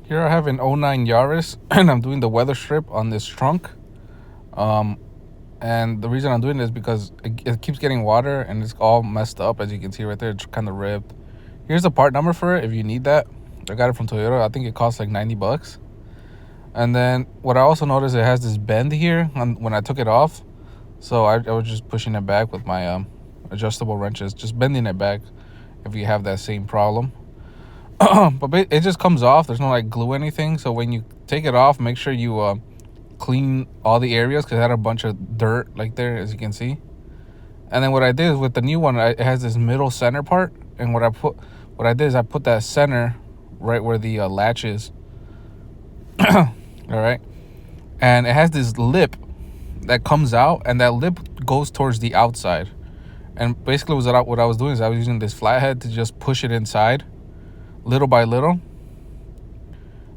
Here I have an '09 Yaris, and I'm doing the Weatherstrip on this trunk. Um, and the reason I'm doing this is because it keeps getting water and it's all messed up, as you can see right there. It's kind of ripped. Here's the part number for it if you need that. I got it from Toyota. I think it costs like 90 bucks. And then what I also noticed, it has this bend here when I took it off. So I was just pushing it back with my adjustable wrenches, just bending it back if you have that same problem. But it just comes off. There's no like glue or anything. So when you take it off, make sure you clean all the areas, because it had a bunch of dirt like there, as you can see. And then what I did is with the new one, it has this middle center part. And what I did is I put that center right where the latch is. All right. And it has this lip that comes out, and that lip goes towards the outside. And basically what I was doing is I was using this flathead to just push it inside little by little.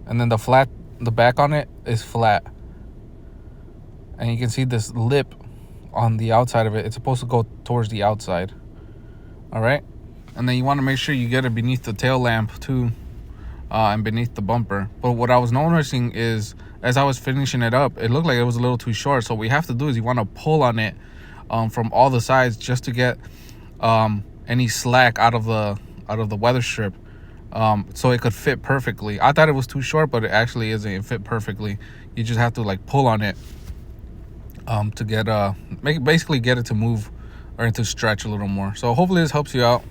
And then the back on it is flat. And you can see this lip on the outside of it. It's supposed to go towards the outside. All right. And then you want to make sure you get it beneath the tail lamp too, and beneath the bumper. But what I was noticing is, as I was finishing it up, it looked like it was a little too short. So what you have to do is you want to pull on it from all the sides, just to get any slack out of the weather strip, so it could fit perfectly. I thought it was too short, but it actually isn't. It fit perfectly. You just have to like pull on it to get basically get it to move or to stretch a little more. So hopefully this helps you out.